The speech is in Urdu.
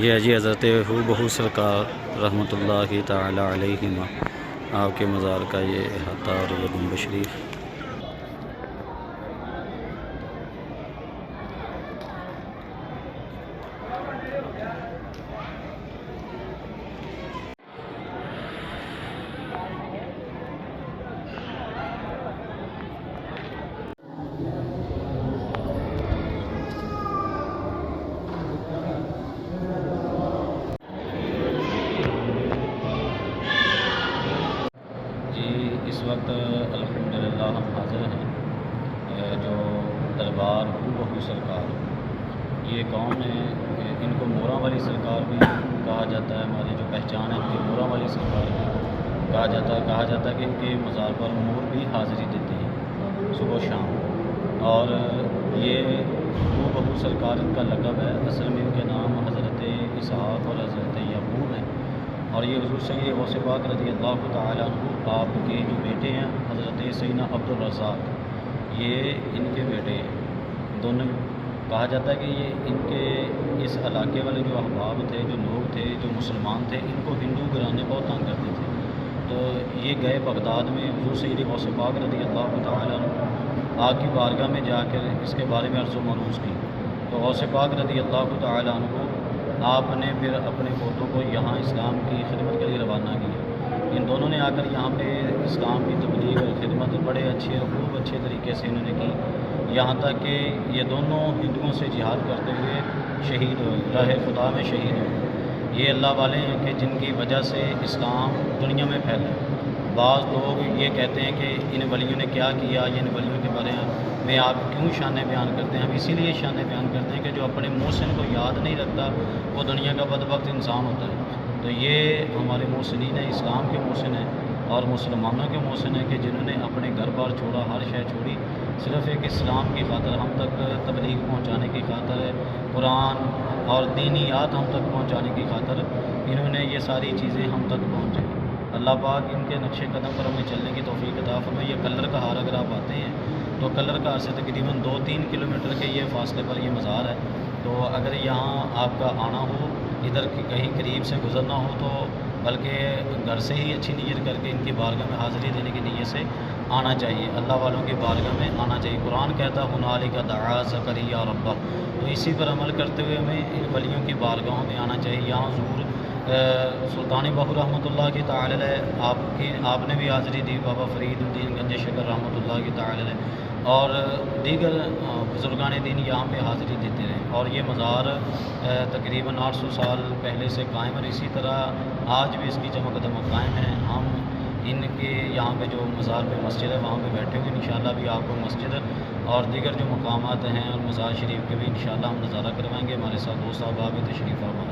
یہ جی حضرت بہو سرکار رحمۃ اللہ تعالی علیہما آپ کے مزار کا یہ احاطہ اور یہ گنبد شریف۔ اس وقت الحمدللہ ہم حاضر ہیں جو دربار بہو سرکار، یہ قوم ہے، ان کو موراں والی سرکار بھی کہا جاتا ہے، ہماری جو پہچان ہے ان کی موراں والی سرکار بھی کہا جاتا ہے کہ ان کے مزار پر مور بھی حاضری دیتے ہیں صبح و شام، اور یہ بہو سرکار ان کا لقب ہے، اصل میں ان کے نام حضرت اسحاق اور حضرت یعقوب ہیں، اور یہ حضور سید غوث پاک رضی اللہ تعالیٰ عنہ آپ کے جو بیٹے ہیں حضرت سیدنا عبد الرزاق، یہ ان کے بیٹے ہیں دونوں۔ کہا جاتا ہے کہ یہ ان کے اس علاقے والے جو احباب تھے، جو لوگ تھے، جو مسلمان تھے، ان کو ہندو گھرانے بہت تنگ کرتے تھے، تو یہ گئے بغداد میں حضور سید غوث پاک رضی اللہ تعالیٰ عنہ آپ کی بارگاہ میں جا کر اس کے بارے میں عرض و معروض کی، تو غوث پاک رضی اللہ تعالیٰ عنہ آپ نے پھر اپنے پوتوں کو یہاں اسلام کی خدمت کے لیے روانہ کیا۔ ان دونوں نے آ کر یہاں پہ اسلام کی تبلیغ اور خدمت بڑے خوب اچھے طریقے سے انہوں نے کی، یہاں تک کہ یہ دونوں ہندوؤں سے جہاد کرتے ہوئے شہید ہوئے، راہ خدا میں شہید ہوئے۔ یہ اللہ والے ہیں کہ جن کی وجہ سے اسلام دنیا میں پھیلا۔ بعض لوگ یہ کہتے ہیں کہ ان ولیوں نے کیا کیا، ان ولیوں کے بارے میں آپ کیوں شان بیان کرتے ہیں؟ ہم اسی لیے شان بیان کرتے ہیں کہ جو اپنے محسن کو یاد نہیں رکھتا وہ دنیا کا بدبخت انسان ہوتا ہے۔ تو یہ ہمارے محسنین ہیں، اسلام کے محسن ہیں اور مسلمانوں کے محسن ہیں کہ جنہوں نے اپنے گھر بار چھوڑا، ہر شے چھوڑی، صرف ایک اسلام کی خاطر، ہم تک تبلیغ پہنچانے کی خاطر، قرآن اور دینیات ہم تک پہنچانے کی خاطر انہوں نے یہ ساری چیزیں ہم تک پہنچائی۔ اللہ پاک ان کے نقش قدم پر ہمیں چلنے کی توفیق عطا فرمائے۔ یہ کلر کا ہار اگر آپ آتے ہیں تو کلر کا ہار سے تقریباً 2-3 کلومیٹر کے یہ فاصلے پر یہ مزار ہے، تو اگر یہاں آپ کا آنا ہو، ادھر کہیں قریب سے گزرنا ہو، تو بلکہ گھر سے ہی اچھی نیت کر کے ان کی بارگاہ میں حاضری دینے کی نیت سے آنا چاہیے، اللہ والوں کی بارگاہ میں آنا چاہیے۔ قرآن کہتا ہنالک دعا زکریا ربہ، تو اسی پر عمل کرتے ہوئے ہمیں ان ولیوں کی بارگاہوں میں آنا چاہیے۔ یہاں حضور سلطان بہو رحمۃ اللہ کی تعالی علیہ آپ نے بھی حاضری دی، بابا فرید الدین گنج شکر رحمۃ اللہ کی تعالی علیہ اور دیگر بزرگان دین یہاں پہ حاضری دیتے رہے، اور یہ مزار تقریباً 800 سال پہلے سے قائم ہے، اور اسی طرح آج بھی اس کی چمک دمک قائم ہے۔ ہم ان کے یہاں پہ جو مزار پہ مسجد ہے وہاں پہ بیٹھے ہوئے، انشاءاللہ بھی آپ کو مسجد اور دیگر جو مقامات ہیں اور مزار شریف کے بھی انشاءاللہ ہم نظارہ کروائیں گے۔ ہمارے ساتھ دوست احباب تشریف فرما